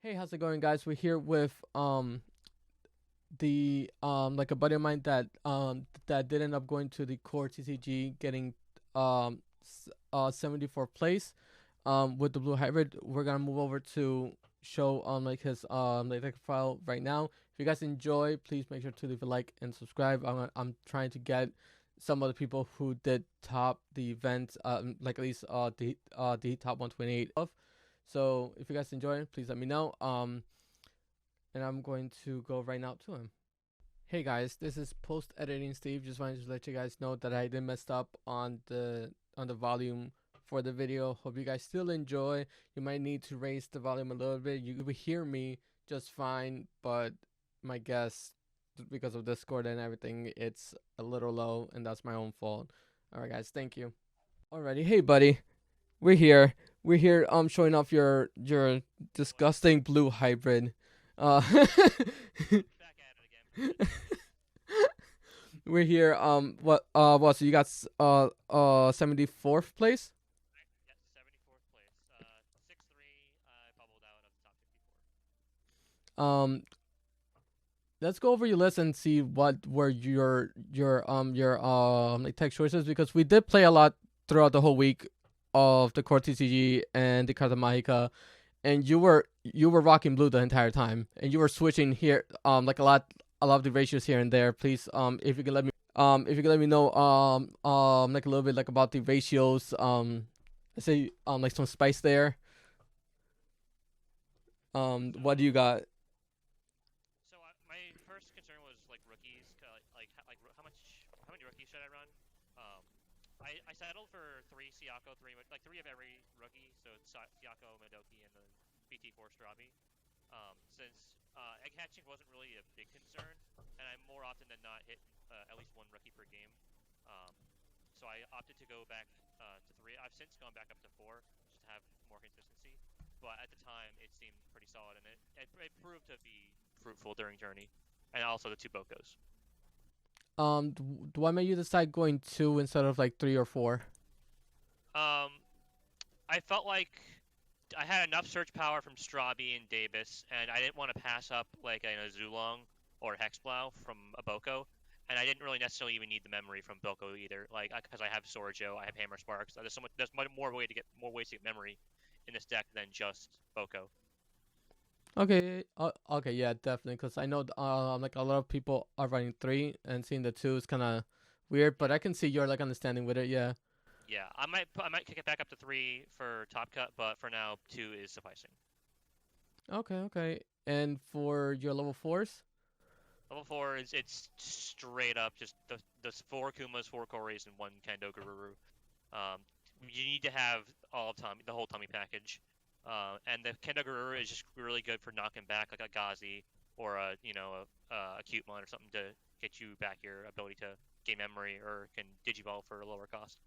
Hey, how's it going, guys? We're here with the like a buddy of mine that did end up going to the core TCG, getting 74th place with the Blue Hybrid. We're gonna move over to show like his like file right now. If you guys enjoy, please make sure to leave a like and subscribe. I'm trying to get some of the people who did top the event, like at least the top 128 of. So if you guys enjoy, please let me know. And I'm going to go right now to him. Hey guys, this is post editing Steve. Just wanted to let you guys know that I did messed up on the volume for the video. Hope you guys still enjoy. You might need to raise the volume a little bit. You will hear me just fine, but my guess, because of Discord and everything, it's a little low, and that's my own fault. All right, guys, thank you. Alrighty, hey buddy, we're here. We're here. Showing off your disgusting blue hybrid. Uh, Back at it again. we're here. What? So you got 74th place. Yes, 74th place. 6-3. I bubbled out of the top 54. Um, let's go over your list and see what were your like tech choices, because we did play a lot throughout the whole week of the CoreTCG and the Carta Magica, and you were rocking blue the entire time, and you were switching here like a lot of the ratios here and there. Please if you could let me know like a little bit like about the ratios, let's say like some spice there. So, What do you got? my first concern was like rookies. How many rookies should I run? Um, I settled for three Siako, three of every rookie. So it's Siako, Madoki, and then BT4 Strabi. Since egg hatching wasn't really a big concern, and I more often than not hit at least one rookie per game. Um, so I opted to go back to three. I've since gone back up to four just to have more consistency. But at the time, it seemed pretty solid, and it proved to be fruitful during Journey, and also the two Bokos. Why made you decide going two instead of like three or four? Um, I felt like I had enough search power from Strabi and Davis, and I didn't want to pass up like a Zulong or Hexplow from a Boko, and I didn't really necessarily even need the memory from Boko either, like because I have Sorjo, I have Hammer Sparks. There's much more ways to get memory in this deck than just Boko. Okay, okay, yeah, definitely. Because I know, like a lot of people are running three, and seeing the two is kind of weird. But Yeah. I can see your like understanding with it. Yeah. Yeah, I might kick it back up to three for top cut, but for now two is sufficing. Okay, okay. And for your level fours. Level four is it's straight up just the four Kumas, four Koris, and one Kendo Gururu. You need to have all of Tommy, the whole Tommy package. And the Kendo Gururu is just really good for knocking back like a Gazi or a Cutemon or something to get you back your ability to gain memory or can Digivolve for a lower cost.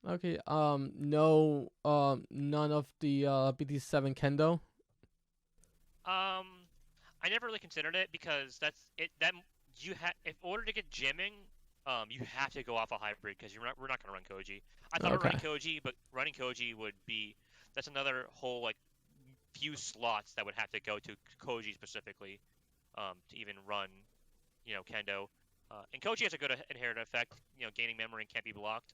Okay. No. None of the BT7 Kendo. Um, I never really considered it because that's it. That you have, in order to get Jimming, you have to go off a hybrid because we're not gonna run Koji. I thought of Okay. running Koji, but running Koji would be that's another whole like few slots that would have to go to Koji specifically, to even run, Kendo. And Koji has a good inherent effect, gaining memory and can't be blocked,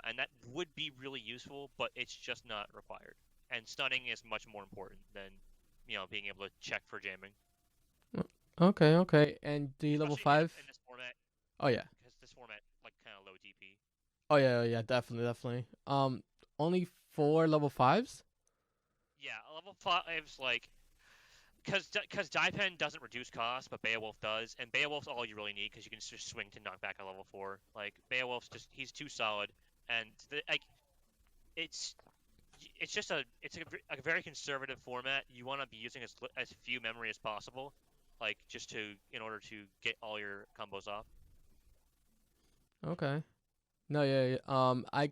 and that would be really useful, but it's just not required. And stunning is much more important than, being able to check for jamming, Okay. Okay. And the level especially five. in this format Oh yeah. because this format like kind of low DP. Oh yeah. Oh, yeah. Definitely. Definitely. Only four level fives. Yeah, level five's like because Daipen doesn't reduce cost, but Beowulf does, and Beowulf's all you really need because you can just swing to knock back a level four. Like Beowulf's just he's too solid, and it's it's just a very conservative format. You want to be using as few memory as possible, like just to in order to get all your combos off. Okay. No. Yeah. Yeah.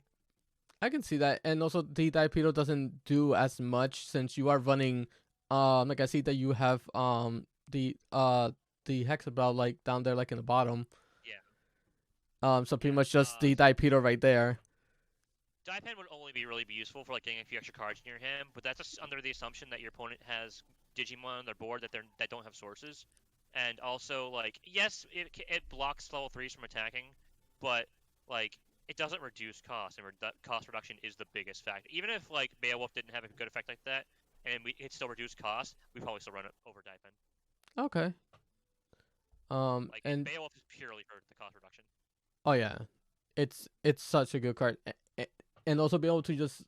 I can see that, and also the Dipedo doesn't do as much since you are running. Like I see that you have the Hexablow like down there like in the bottom. Yeah, So pretty yeah. much just the Dipedo right there. Die pen would only really be useful for like getting a few extra cards in your hand, but that's just under the assumption that your opponent has Digimon on their board that don't have sources, and also like yes, it blocks level 3s from attacking, but like it doesn't reduce cost, and cost reduction is the biggest factor. Even if like Beowulf didn't have a good effect like that, and it still reduced cost, we probably still run it over Die pen. Okay. Like And Beowulf is purely for the cost reduction. oh yeah, it's such a good card, and also be able to just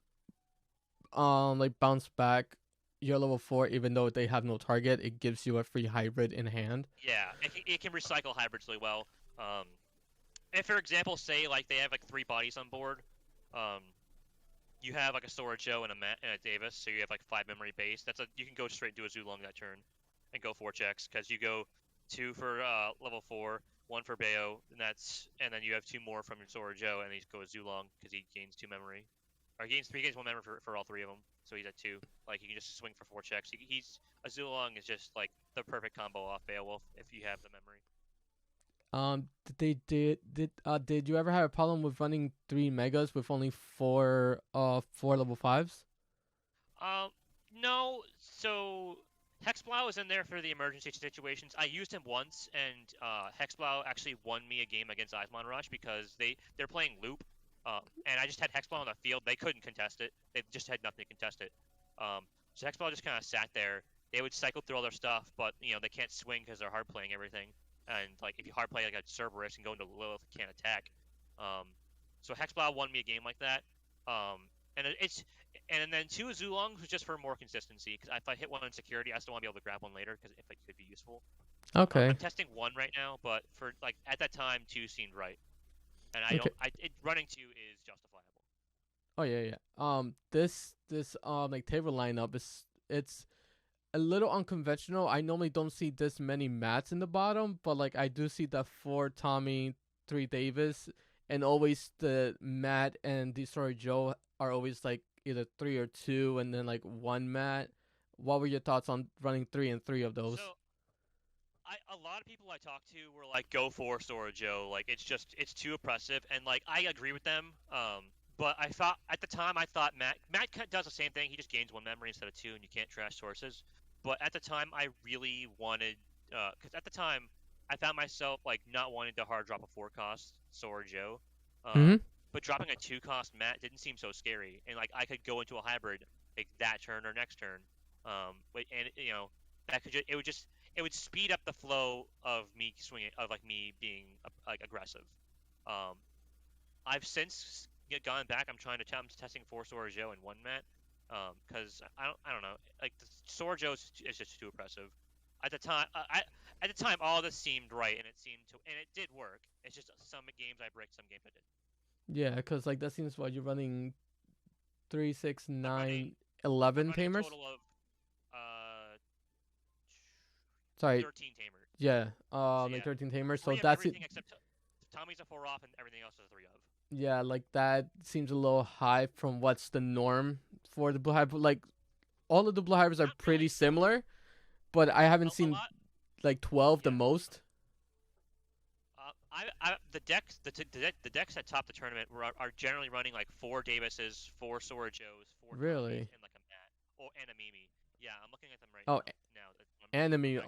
like bounce back your level 4 even though they have no target. It gives you a free hybrid in hand. Yeah, it can recycle hybrids really well. Um, if for example, say like they have like 3 bodies on board, um, you have like a Sora Joe and a Matt and a Davis, so you have like 5 memory base. You can go straight into a Zulong that turn, and go 4 checks because you go 2 for level 4, 1 for Bayo, and then you have 2 more from your Sora Joe, and he goes Zulong because he gains 2 memory, or he gains 1 memory for all 3 of them, so he's at 2. Like you can just swing for 4 checks. A Zulong is just like the perfect combo off Beowulf if you have the memory. Did you ever have a problem with running 3 megas with only 4 level 5s? No. So Hexblow is in there for the emergency situations. I used him once, and Hexblow actually won me a game against Eismon Rush because they're playing loop, and I just had Hexblow on the field. They couldn't contest it. They just had nothing to contest it. So Hexblow just kind of sat there. They would cycle through all their stuff, but they can't swing because they're hard playing everything. And like if you hard play like a Cerberus and go into Lilith, can't attack. So Hexblow won me a game like that. And then 2 Zulong was just for more consistency, because if I hit one on security, I still want to be able to grab one later, because if it could be useful. Okay. I'm testing 1 right now, but for like at that time 2 seemed right, and running 2 is justifiable. Oh yeah. This like table lineup it's a little unconventional. I normally don't see this many mats in the bottom, but like I do see the 4 Tommy, 3 Davis, and always the Matt and the Story Joe are always like either 3 or 2, and then like 1 Matt. What were your thoughts on running 3 and 3 of those? So a lot of people I talked to were like, "Go for Sora Joe, like it's too oppressive," and like I agree with them. But I thought at the time Matt does the same thing. He just gains 1 memory instead of 2, and you can't trash sources. But at the time, I really wanted, because at the time, I found myself like not wanting to hard drop a 4 cost Sora Joe, but dropping a 2 cost Matt didn't seem so scary, and like I could go into a hybrid like that turn or next turn, and that it would speed up the flow of me swinging, of like me being like aggressive. I've since gone back. I'm testing 4 Sora Joe and 1 Matt. Because I don't know, like the Sora Joe is just too oppressive. At the time, all this seemed right, and it did work. It's just some games I bricked, some games I didn't. Yeah, because like that seems what you're running 3, 6, 9, 11 I'm running tamers. A total of Sorry. 13 tamers. Yeah, like 13 tamers. So that's everything except Tommy's a 4 off, and everything else is a 3 of. Yeah, like that seems a little high from what's the norm for the Blue Hybrid. Like all of the Blue Hybrids are pretty similar, but I haven't seen like 12 the most. The decks that top the tournament are generally running like 4 Davises, 4 Sora Joes, 4 really, and like a Matt and a Mimi. Yeah, I'm looking at them right now. And a Mimi.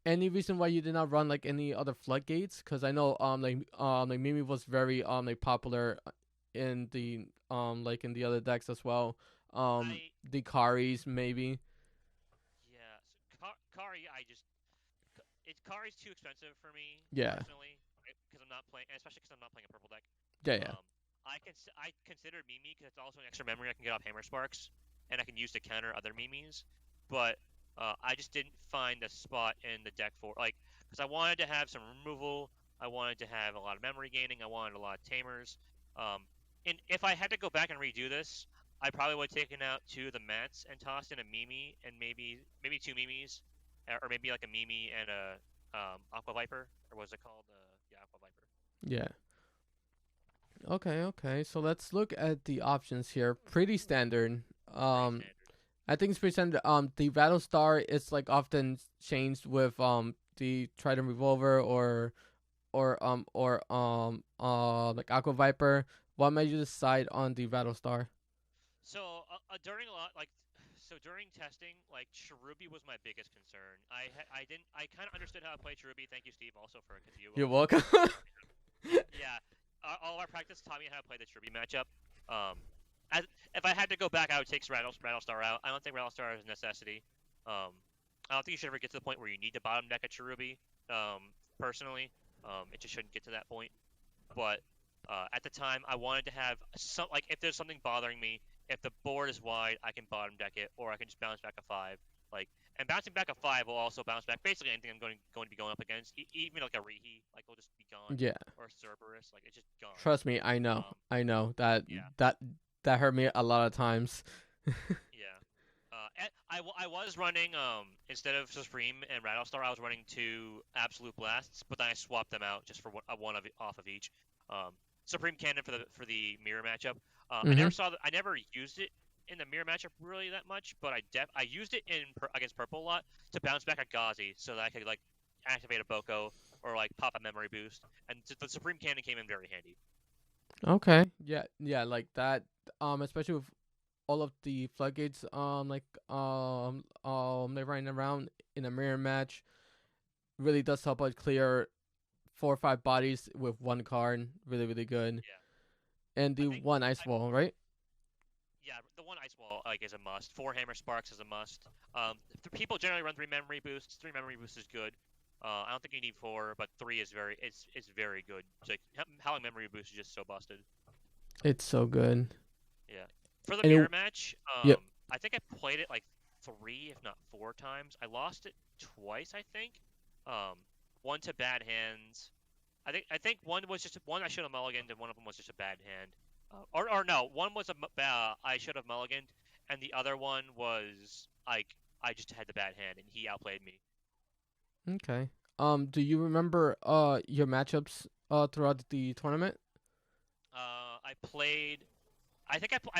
Any reason why you did not run like any other floodgates? Because I know like Mimi was very like popular in the like in the other decks as well. The Karis maybe. Yeah, so Kari Kari's too expensive for me. Yeah. Personally, because I'm not playing, especially because I'm not playing a purple deck. Yeah. I considered Mimi because it's also an extra memory I can get off Hammer Sparks, and I can use to counter other Mimis, but. I just didn't find a spot in the deck because I wanted to have some removal, I wanted to have a lot of memory gaining, I wanted a lot of tamers. And if I had to go back and redo this, I probably would have taken out 2 of the Mats and tossed in a Mimi and maybe 2 Mimis, or maybe like a Mimi and a Aqua Viper, or what was it called? Aqua Viper. Yeah. Okay. So let's look at the options here. Pretty standard. I think it's pretty standard. The Battlestar is like often changed with the Trident Revolver or like Aqua Viper. What made you decide on the Rattlestar? So during a lot like so during testing, like Cherubi was my biggest concern. I kind of understood how to play Cherubi. Thank you, Steve, also because you You're also welcome. yeah. All our practice taught me how to play the Cherubi matchup. Um, as, if I had to go back, I would take Rattlestar out. I don't think Rattlestar is a necessity. I don't think you should ever get to the point where you need to bottom deck a Cherubi. Personally, it just shouldn't get to that point. But at the time, I wanted to have some like if there's something bothering me, if the board is wide, I can bottom deck it, or I can just bounce back a 5. Like and bouncing back a 5 will also bounce back basically anything I'm going to be going up against, even like a Rihi, like will just be gone, Yeah. or a Cerberus, like it's just gone. Trust me, I know. Um, I know that yeah, that that hurt me a lot of times. yeah. I was running instead of Supreme and Rattlestar, I was running 2 Absolute Blasts, but then I swapped them out just for one of off of each. Um, Supreme Cannon for the mirror matchup. Mhm. I never used it in the mirror matchup really that much, but I used it against purple a lot to bounce back a Ghazi so that I could like activate a Boko or like pop a memory boost, and the Supreme Cannon came in very handy. Okay. Yeah. Yeah. Like that. Especially with all of the floodgates. They're running around in a mirror match. Really does help out clear 4 or 5 bodies with one card. Really, really good. Yeah, And I the think one ice I wall, right? Yeah, the one ice wall like is a must. 4 hammer sparks is a must. People generally run 3 memory boosts. 3 memory boosts is good. I don't think you need 4, but 3 is it's very good. It's like Howling memory boost is just so busted. It's so good. Yeah. For the And mirror match, yep. I think I played it like 3, if not 4 times. I lost it twice, I think. Um, one to bad hands. I think one was just one I should have mulliganed, and one of them was just a bad hand. Or no, one was I should have mulliganed, and the other one was like I just had the bad hand, and he outplayed me. Okay. Do you remember your matchups throughout the tournament? I played. I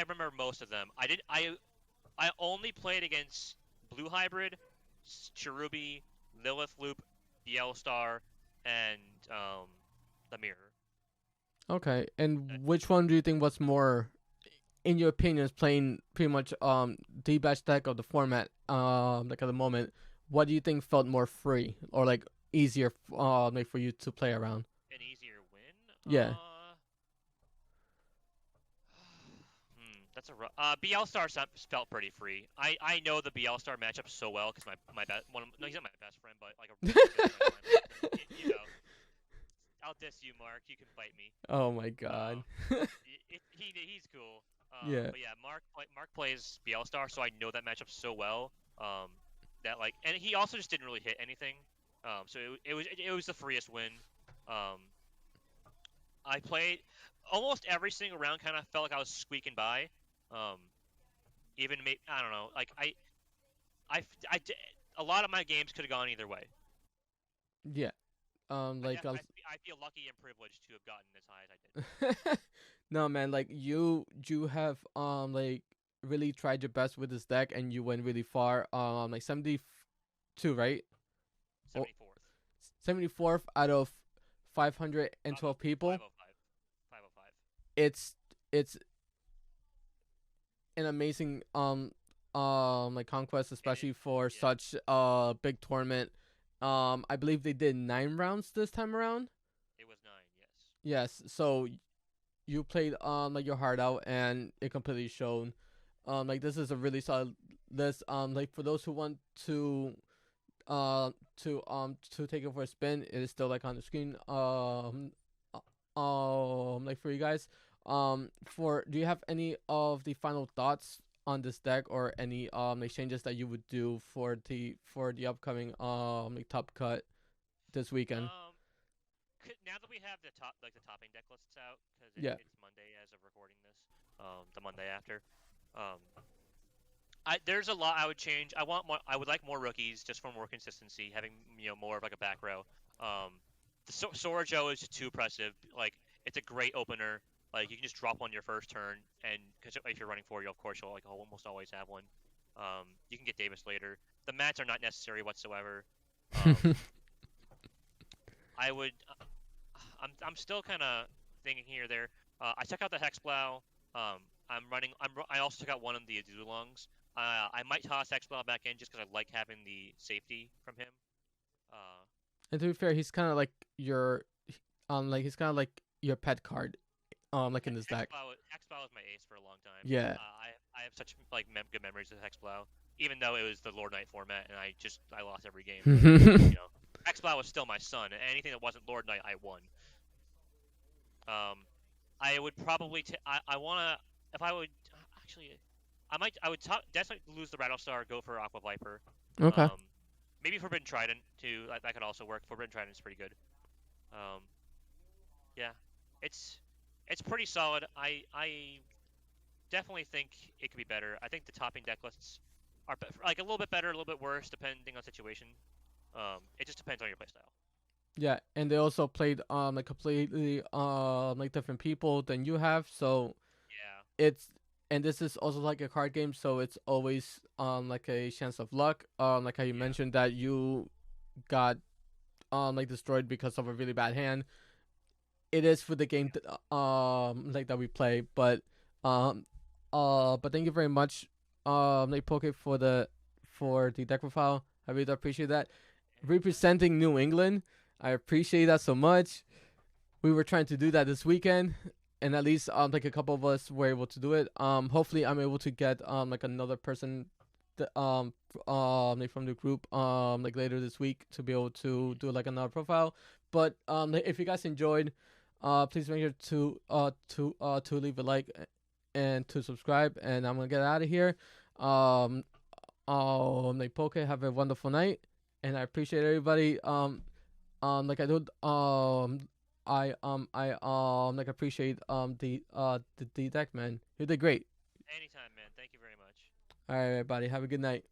remember most of them. I only played against Blue Hybrid, Cherubi, Lilith Loop, Bielstar, and the Mirror. Okay. Uh, And which one do you think was more, in your opinion, is playing pretty much the best deck of the format like at the moment? What do you think felt more free or like easier like for you to play around? an easier win. Yeah. That's a rough. BL Star felt pretty free. I know the BL Star matchup so well because my best one. No, he's not my best friend, but like a really good friend of mine. You know, I'll diss you, Mark. You can fight me. Oh my god. He's cool. Yeah. But yeah, Mark plays BL Star, so I know that matchup so well. That like, and he also just didn't really hit anything. So it was the freest win. Um, I played almost every single round. Kind of felt like I was squeaking by. Um, even I don't know. Like I, a lot of my games could have gone either way. Yeah. Like I was. I feel lucky and privileged to have gotten as high as I did. No man, like you have like really tried your best with this deck and you went really far. Like 72, right? Oh, 74th. 74th out of 512 people. 505. 505. It's an amazing like conquest, especially for Yeah. such big tournament. I believe they did 9 rounds this time around. It was 9. Yes. Yes, so you played like your heart out and it completely showed. Like this is a really solid list. Like for those who want to take it for a spin, it is still like on the screen. Like for you guys. For do you have any of the final thoughts on this deck or any like changes that you would do for the upcoming like top cut this weekend? Now that we have the topping deck lists out, because Yeah. it's Monday as of recording this, the Monday after. Um, there's a lot I would change. I would like more rookies just for more consistency, having more of like a back row. Um, the Sora Joe is just too oppressive. Like it's a great opener. Like you can just drop one your first turn, and cause if you're running 4, you of course you'll like almost always have one. You can get Davis later. The mats are not necessary whatsoever. I would. I'm still kind of thinking here there. I took out the Hexplow. I also took out one of the Azulongs. I might toss Hexplow back in just because I like having the safety from him. Uh, And to be fair, he's kind of like he's kind of like your pet card, like in this deck. Hexplow was my ace for a long time. Yeah. I have such like good memories of Hexplow, even though it was the Lord Knight format and I lost every game. But, Hexplow was still my son, and anything that wasn't Lord Knight, I won. I would probably I wanna if I would actually I would definitely lose the Rattlestar, go for Aqua Viper. Okay. Um, maybe Forbidden Trident too. That could also work. Forbidden Trident is pretty good. Um, yeah, it's it's pretty solid. I definitely think it could be better. I think the topping deck lists are like a little bit better, a little bit worse, depending on situation. It just depends on your playstyle. Yeah, and they also played like completely like different people than you have, so Yeah, it's and this is also like a card game, so it's always like a chance of luck. Like how you yeah, mentioned that you got like destroyed because of a really bad hand. It is for the game like that we play, um but thank you very much like Poke for the deck profile. I really appreciate that. anytime. Representing New England, I appreciate that so much. We were trying to do that this weekend, and at least like a couple of us were able to do it. Hopefully I'm able to get like another person like from the group like later this week to be able to do like another profile. But like, if you guys enjoyed, please make sure to leave a like and to subscribe, and I'm gonna get out of here. um like Poke, have a wonderful night, and I appreciate everybody. Like I do, I like appreciate the deck, man. You did great. Anytime, man. Thank you very much. All right, everybody, have a good night.